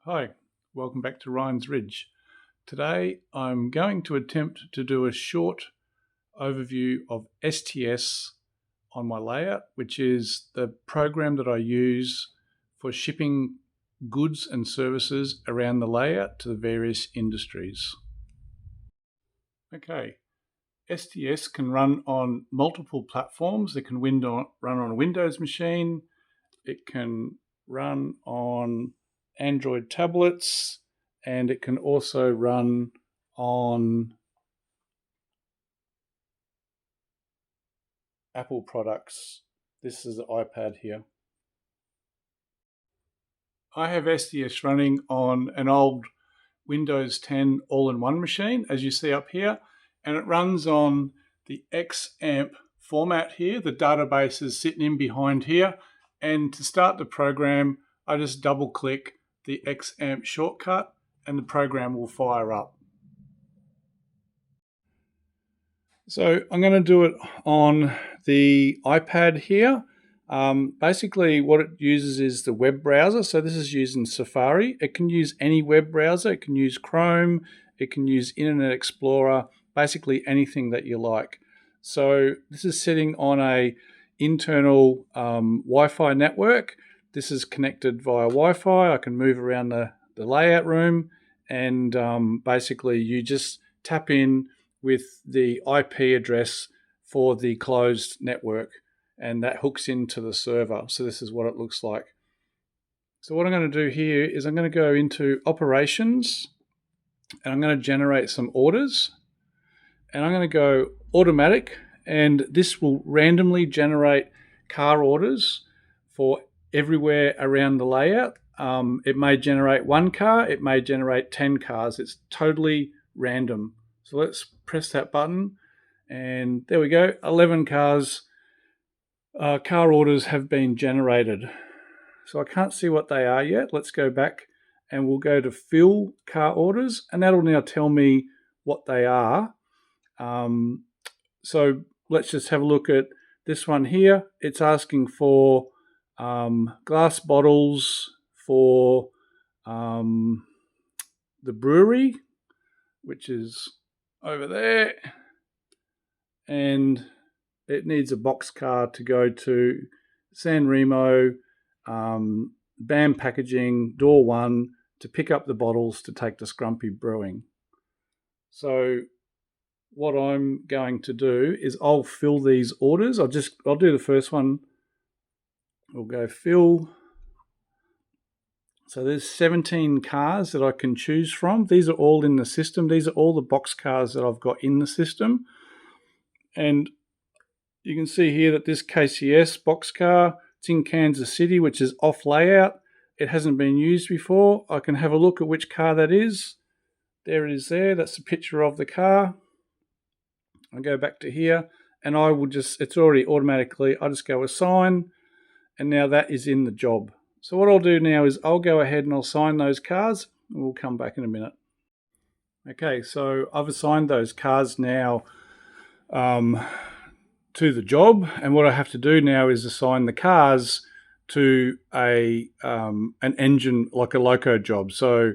Hi, welcome back to Ryan's Ridge. Today I'm going to attempt to do a short overview of STS on my layout, which is the program that I use for shipping goods and services around the layout to the various industries. Okay, STS can run on multiple platforms. It can run on a Windows machine. It can run on Android tablets, and it can also run on Apple products. This is the iPad here. I have STS running on an old Windows 10 all-in-one machine, as you see up here, and it runs on the XAMPP format here. The database is sitting in behind here, and to start the program, I just double-click the XAMPP shortcut and the program will fire up. So I'm going to do it on the iPad here. Basically what it uses is the web browser. So this is using Safari. It can use any web browser. It can use Chrome. It can use Internet Explorer, basically anything that you like. So this is sitting on a internal Wi-Fi network. This is connected via Wi-Fi. I can move around the layout room, and basically you just tap in with the IP address for the closed network, and that hooks into the server. So this is what it looks like. So what I'm going to do here is I'm going to go into operations, and I'm going to generate some orders, and I'm going to go automatic, and this will randomly generate car orders for everywhere around the layout. It may generate one car, it may generate 10 cars. It's totally random. So let's press that button, and there we go. 11 cars, car orders have been generated. So I can't see what they are yet. Let's go back and we'll go to fill car orders, and that'll now tell me what they are. So let's just have a look at this one here. It's asking for glass bottles for the brewery, which is over there, and it needs a box car to go to San Remo, BAM Packaging, Door 1, to pick up the bottles to take to Scrumpy Brewing. So what I'm going to do is I'll fill these orders. I'll do the first one. We'll go fill. So there's 17 cars that I can choose from. These are all in the system. These are all the box cars that I've got in the system. And you can see here that this KCS box car, it's in Kansas City, which is off layout. It hasn't been used before. I can have a look at which car that is. There it is there. That's the picture of the car. I'll go back to here, and I will just, it's already automatically, I just go assign, and now that is in the job. So what I'll do now is I'll go ahead and I'll assign those cars, and we'll come back in a minute. Okay, so I've assigned those cars now to the job, and what I have to do now is assign the cars to an engine, like a loco job. So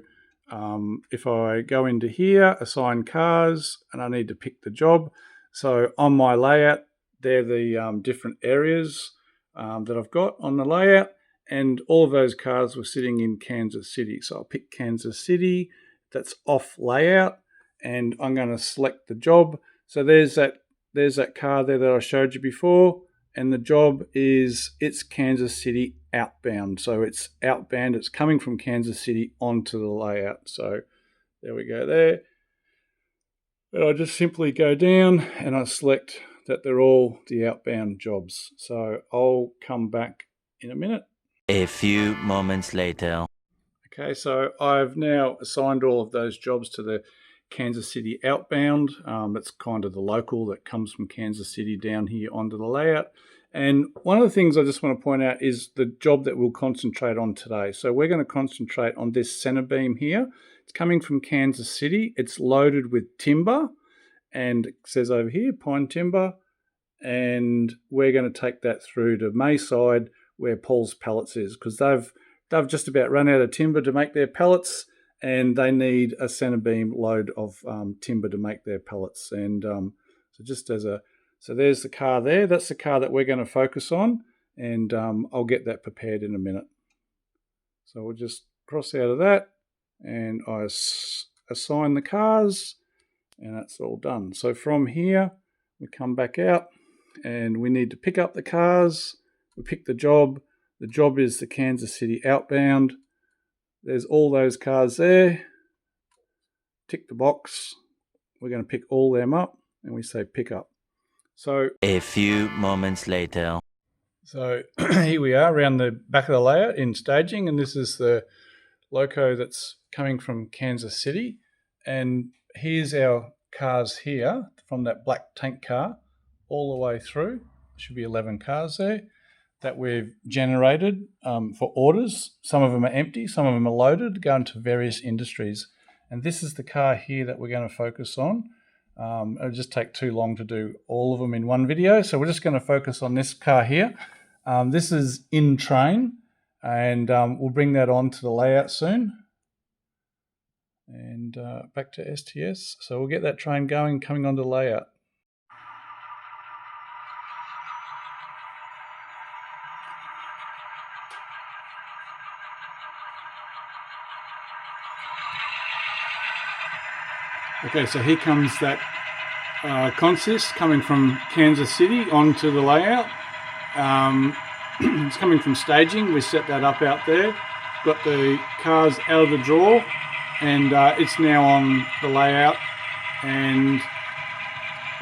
if I go into here, assign cars, and I need to pick the job. So on my layout, they're the different areas that I've got on the layout, and all of those cars were sitting in Kansas City. So I'll pick Kansas City, that's off layout, and I'm going to select the job. So there's that car there that I showed you before, and the job is, it's Kansas City outbound. So it's outbound, it's coming from Kansas City onto the layout. So there we go there. And I just simply go down and I select that they're all the outbound jobs. So I'll come back in a minute. A few moments later. Okay, so I've now assigned all of those jobs to the Kansas City outbound. That's kind of the local that comes from Kansas City down here onto the layout. And one of the things I just want to point out is the job that we'll concentrate on today. So we're going to concentrate on this center beam here. It's coming from Kansas City. It's loaded with timber, and it says over here, pine timber. And we're going to take that through to Mayside, where Paul's Pallets is, because they've they've just about run out of timber to make their pallets, and they need a centre beam load of timber to make their pallets. And so just as a, so there's the car there. That's the car that we're going to focus on, and I'll get that prepared in a minute. So we'll just cross out of that, and I assign the cars, and that's all done. So from here, we come back out, and we need to pick up the cars. We pick the job. The job is the Kansas City outbound. There's all those cars there. Tick the box. We're going to pick all them up, and we say pick up. So A few moments later. So here we are around the back of the layout in staging, and this is the loco that's coming from Kansas City. And here's our cars here from that black tank car all the way through. There should be 11 cars there that we've generated for orders. Some of them are empty, some of them are loaded, going to various industries. And this is the car here that we're going to focus on. It'll just take too long to do all of them in one video, so we're just going to focus on this car here. This is in train, and we'll bring that on to the layout soon. And back to STS. So we'll get that train going, coming onto the layout. Okay, so here comes that consist coming from Kansas City onto the layout. It's coming from staging. We set that up out there. Got the cars out of the drawer, and it's now on the layout, and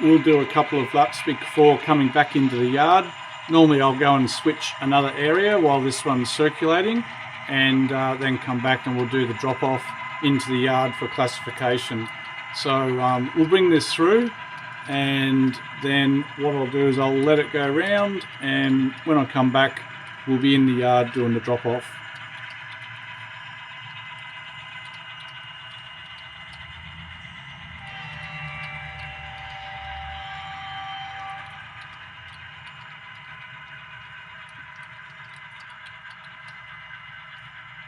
we'll do a couple of laps before coming back into the yard. Normally I'll go and switch another area while this one's circulating, and then come back and we'll do the drop off into the yard for classification. So we'll bring this through, and then what I'll do is I'll let it go around, and when I come back we'll be in the yard doing the drop off.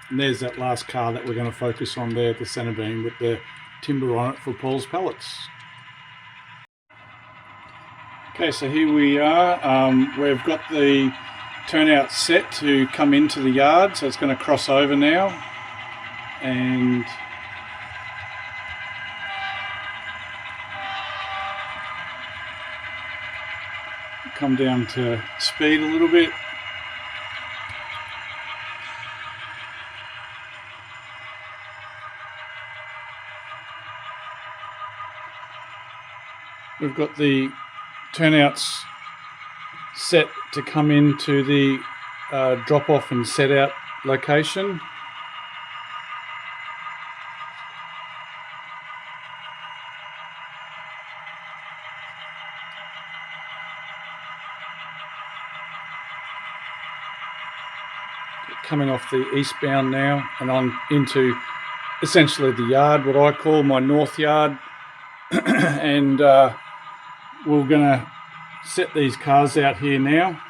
And there's that last car that we're going to focus on there at the centre beam with the timber on it for Paul's pallets. Okay, so here we are. We've got the turnout set to come into the yard, so it's going to cross over now. And come down to speed a little bit. We've got the turnouts set to come into the drop off and set out location. Coming off the eastbound now and on into essentially the yard, what I call my north yard. And we're going to set these cars out here now.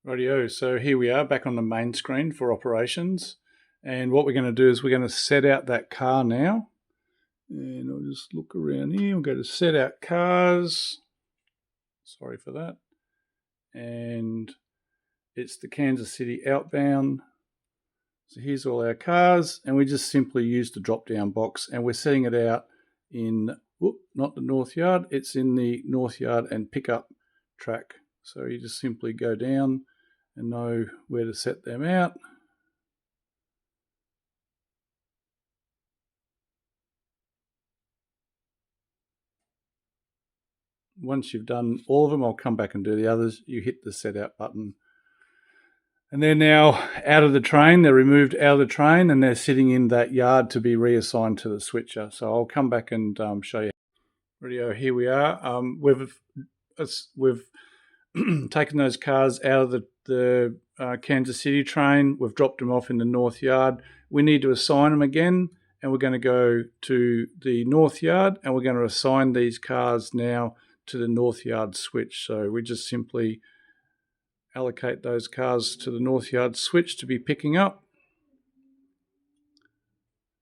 Rightio, so here we are back on the main screen for operations, and what we're going to do is we're going to set out that car now, and I'll just look around here. We'll go to set out cars, sorry for that, and it's the Kansas City outbound. So here's all our cars, and we just simply use the drop down box, and we're setting it out in, not the north yard, it's in the north yard and pickup track. So you just simply go down and know where to set them out. once you've done all of them, I'll come back and do the others. You hit the set out button. And they're now out of the train. They're removed out of the train and they're sitting in that yard to be reassigned to the switcher. So I'll come back and show you. Radio, here we are. We've taken those cars out of the Kansas City train. We've dropped them off in the North Yard. We need to assign them again, and we're going to go to the North Yard, and we're going to assign these cars now to the North Yard switch. So we just simply allocate those cars to the North Yard switch to be picking up.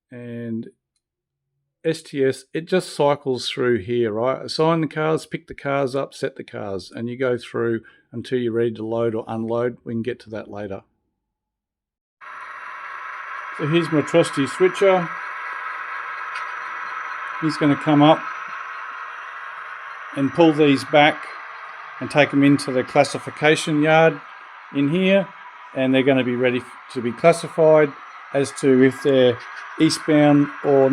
And STS, it just cycles through here, right? Assign the cars, pick the cars up, set the cars, and you go through until you're ready to load or unload. We can get to that later. So here's my trusty switcher. He's going to come up and pull these back and take them into the classification yard in here, and they're going to be ready to be classified as to if they're eastbound or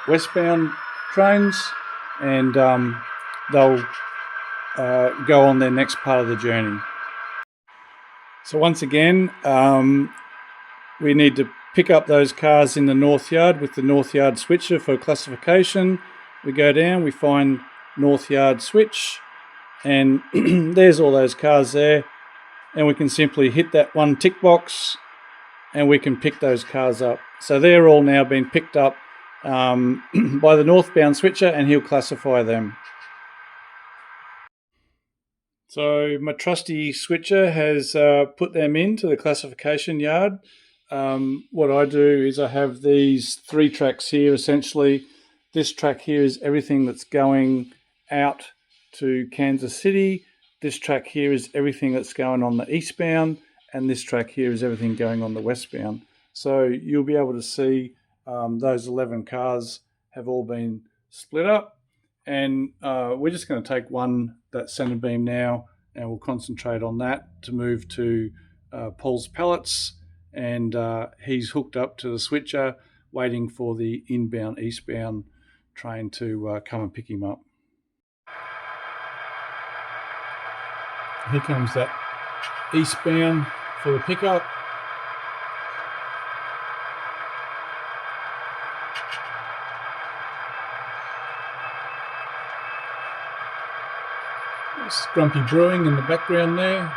westbound trains, and they'll go on their next part of the journey. So once again, we need to pick up those cars in the North Yard with the North Yard switcher for classification. We go down, we find North Yard switch, and there's all those cars there, and we can simply hit that one tick box and we can pick those cars up. So they're all now been picked up by the northbound switcher, and he'll classify them. So my trusty switcher has put them into the classification yard. What I do is I have these 3 tracks here. Essentially, this track here is everything that's going out to Kansas City. This track here is everything that's going on the eastbound, and this track here is everything going on the westbound. So you'll be able to see those 11 cars have all been split up, and we're just going to take one, that center beam now, and we'll concentrate on that to move to Paul's pallets, and he's hooked up to the switcher waiting for the inbound eastbound train to come and pick him up. Here comes that eastbound for the pickup. There's Grumpy Brewing in the background there.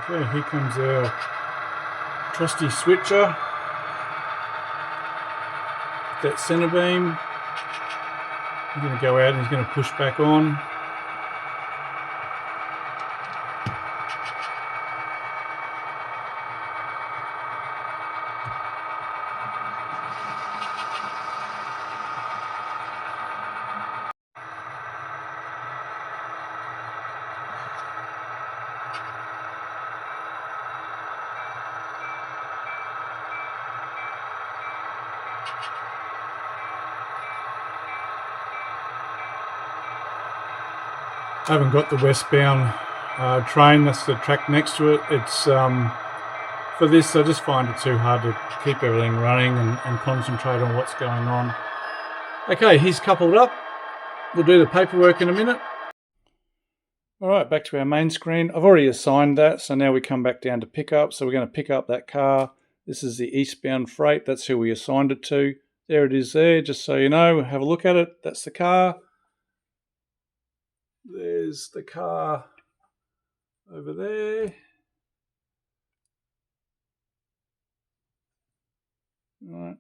Okay, here comes our trusty switcher. That center beam. He's going to go out and he's going to push back on. I haven't got the westbound train, that's the track next to it. It's for this, I just find it too hard to keep everything running and concentrate on what's going on. Okay, he's coupled up. We'll do the paperwork in a minute. All right, back to our main screen. I've already assigned that, so now we come back down to pick up. So we're going to pick up that car. This is the eastbound freight. That's who we assigned it to. There it is there, just so you know. Have a look at it. That's the car. There's the car over there. All right.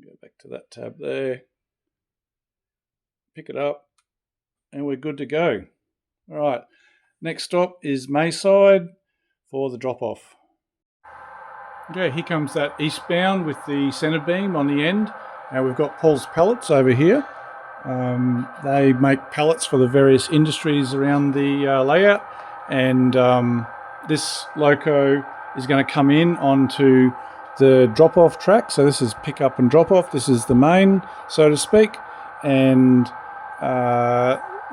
Go back to that tab there. Pick it up, and we're good to go. All right. Next stop is Mayside for the drop-off. Okay, here comes that eastbound with the centre beam on the end. Now we've got Paul's Pallets over here. They make pallets for the various industries around the layout, and this loco is going to come in onto the drop-off track. So this is pick up and drop off. This is the main, so to speak, and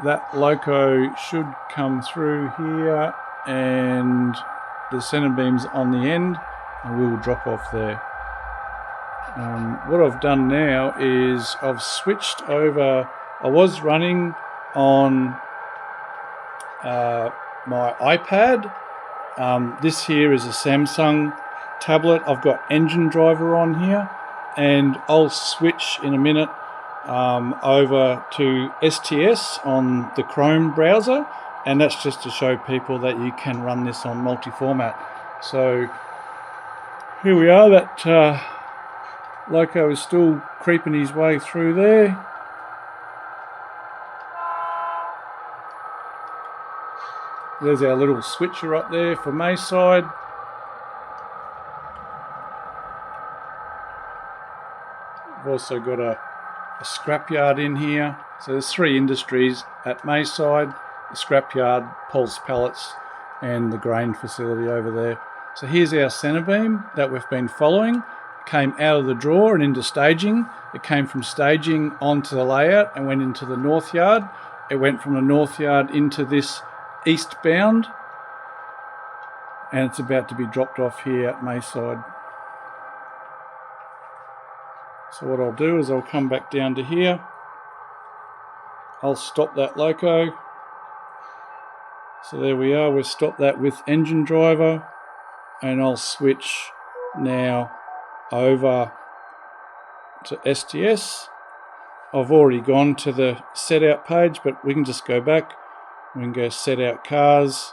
that loco should come through here, and the centre beam's on the end, and we will drop off there. What I've done now is I've switched over. I was running on my iPad. This here is a Samsung tablet. I've got Engine Driver on here, and I'll switch in a minute over to STS on the Chrome browser, and that's just to show people that you can run this on multi-format. So here we are. That loco is still creeping his way through there. There's our little switcher up there for Mayside. We've also got a scrapyard in here. So there's 3 industries at Mayside: the scrapyard, Paul's Pallets, and the grain facility over there. So here's our centre beam that we've been following. It came out of the drawer and into staging. It came from staging onto the layout and went into the north yard. It went from the north yard into this eastbound, and it's about to be dropped off here at Mayside. So what I'll do is I'll come back down to here. I'll stop that loco. So there we are, we've stopped that with Engine Driver, and I'll switch now over to STS. I've already gone to the set out page, but we can just go back. We can go set out cars.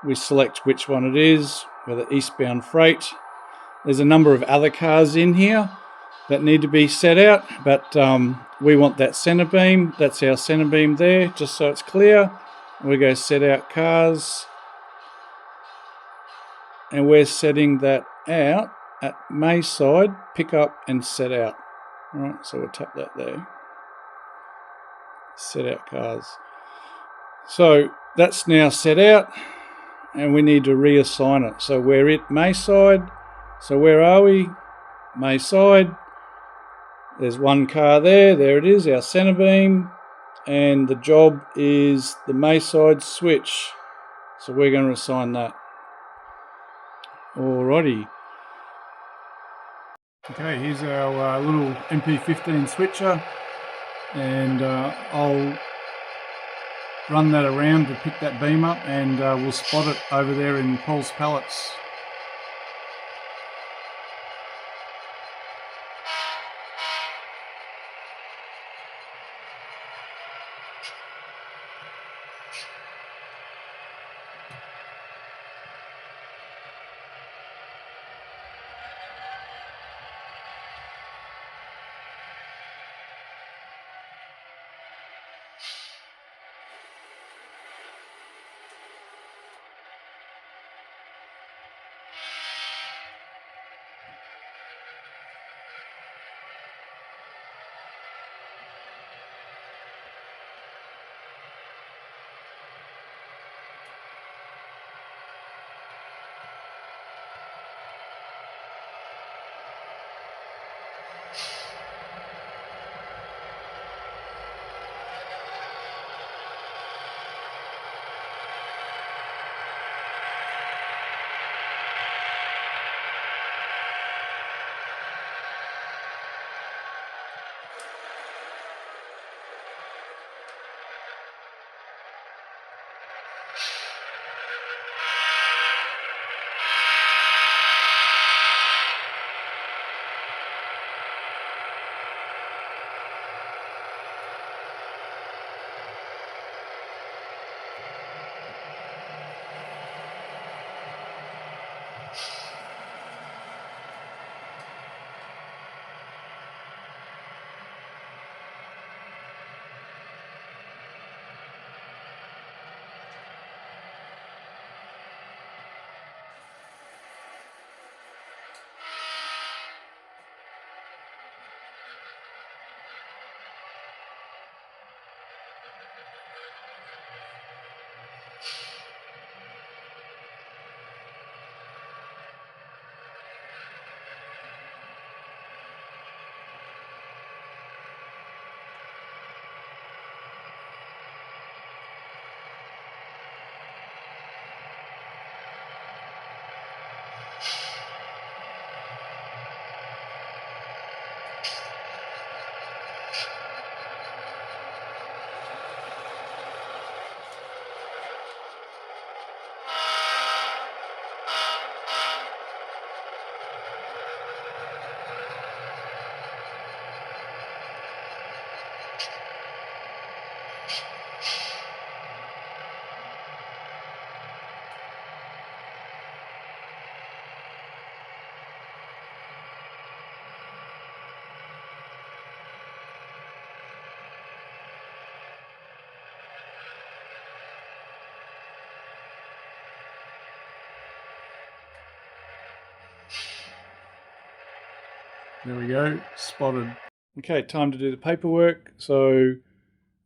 We select which one it is, whether eastbound freight. There's a number of other cars in here that need to be set out, but we want that centre beam. That's our centre beam there, just so it's clear. We go set out cars, and we're setting that out at Mayside, pick up and set out. All right, so we'll tap that there. Set out cars. So that's now set out, and we need to reassign it. So we're at Mayside. So where are we? Mayside. There's one car there. There it is, our centre beam. And the job is the Mayside switch. So we're going to assign that. Alrighty. Okay, here's our little MP15 switcher, and I'll run that around to pick that beam up, and we'll spot it over there in Paul's Pallets. There we go, spotted. Okay, time to do the paperwork. So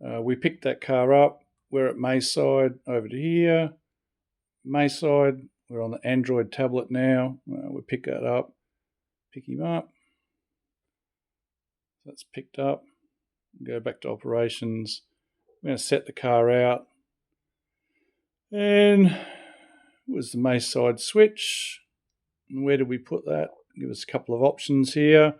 we picked that car up. We're at Mayside over to here. Mayside, we're on the Android tablet now. We pick that up, pick him up. That's picked up. Go back to operations. We're going to set the car out. And it was the Mayside switch. And where did we put that? Give us a couple of options here.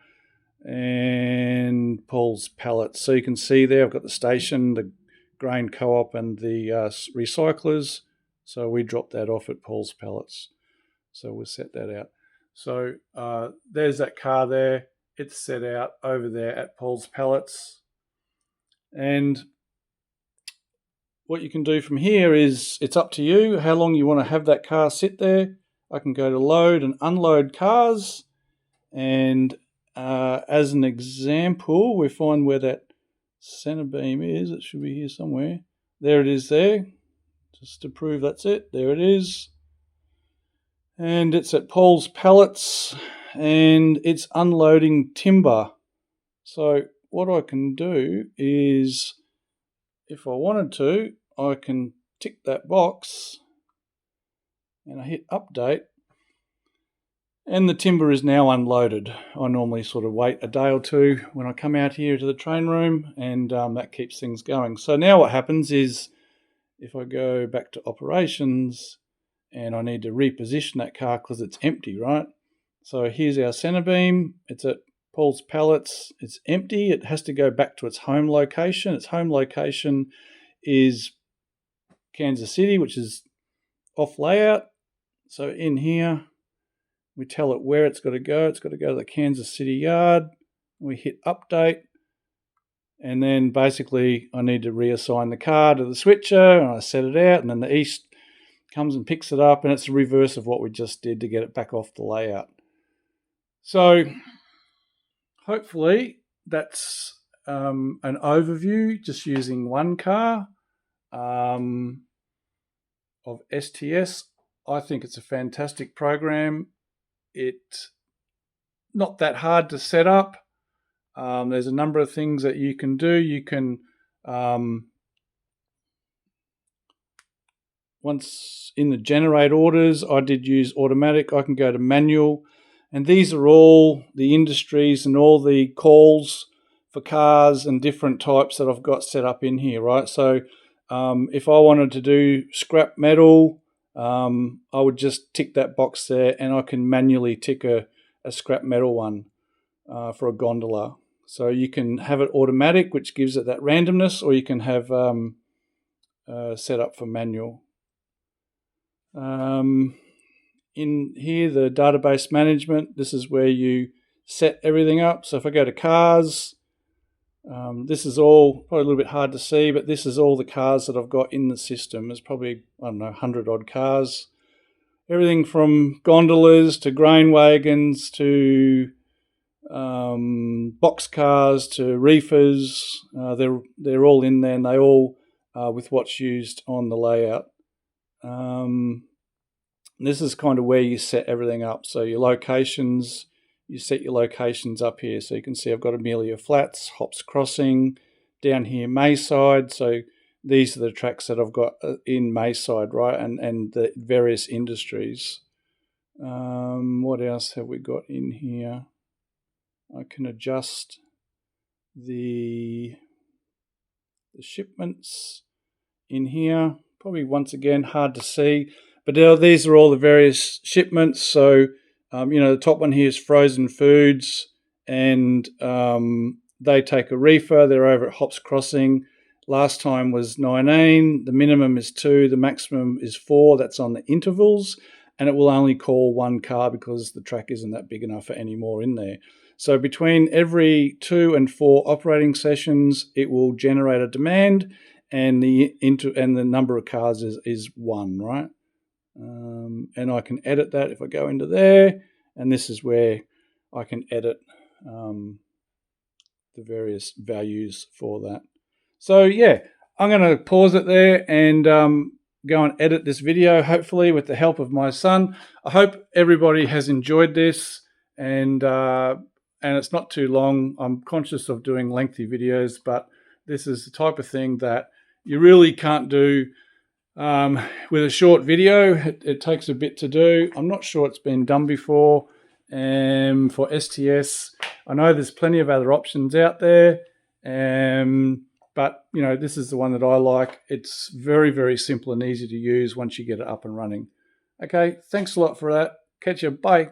And Paul's pallets. So you can see there I've got the station, the grain co-op and the recyclers. So we dropped that off at Paul's pallets. So we'll set that out. So there's that car there. It's set out over there at Paul's pallets. And what you can do from here is it's up to you how long you want to have that car sit there. I can go to load and unload cars. And as an example, we find where that center beam is. It should be here somewhere. There it is there. Just to prove that's it. There it is. And it's at Paul's pallets and it's unloading timber. So what I can do is, if I wanted to, I can tick that box and I hit update and the timber is now unloaded. I normally sort of wait a day or two when I come out here to the train room and that keeps things going. So now what happens is if I go back to operations and I need to reposition that car because it's empty, right? So here's our center beam. It's at Paul's pallets. It's empty. It has to go back to its home location. Its home location is Kansas City, which is off layout. So in here, we tell it where it's got to go. It's got to go to the Kansas City yard. We hit update. And then basically I need to reassign the car to the switcher and I set it out and then the east comes and picks it up and it's the reverse of what we just did to get it back off the layout. So hopefully that's an overview just using one car of STS. I think it's a fantastic program. It's not that hard to set up. There's a number of things that you can do. You can, once in the generate orders, I did use automatic. I can go to manual. And these are all the industries and all the calls for cars and different types that I've got set up in here, right? So if I wanted to do scrap metal, I would just tick that box there and I can manually tick a scrap metal one for a gondola. So you can have it automatic, which gives it that randomness, or you can have set up for manual. In here, the database management, this is where you set everything up. So if I go to cars, this is all probably a little bit hard to see, but this is all the cars that I've got in the system. There's probably, 100 odd cars. Everything from gondolas to grain wagons to box cars to reefers. They're all in there and they all with what's used on the layout. This is kind of where you set everything up. So your locations, you set your locations up here. So you can see I've got Amelia Flats, Hops Crossing, down here Mayside. So these are the tracks that I've got in Mayside, right? And the various industries. What else have we got in here? I can adjust the shipments in here. Probably once again hard to see, but these are all the various shipments. So the top one here is frozen foods, and they take a reefer. They're over at Hops Crossing. Last time was 19. The minimum is 2. The maximum is 4. That's on the intervals, and it will only call one car because the track isn't that big enough for any more in there. So between every 2 and 4 operating sessions, it will generate a demand, and the number of cars is 1, right? And I can edit that if I go into there, and this is where I can edit the various values for that. So yeah, I'm going to pause it there and go and edit this video, hopefully with the help of my son. I hope everybody has enjoyed this, and and it's not too long. I'm conscious of doing lengthy videos, but this is the type of thing that you really can't do with a short video. It takes a bit to do. I'm not sure it's been done before. For STS, I know there's plenty of other options out there, but this is the one that I like. It's very, very simple and easy to use once you get it up and running. Okay, thanks a lot for that. Catch you. Bye.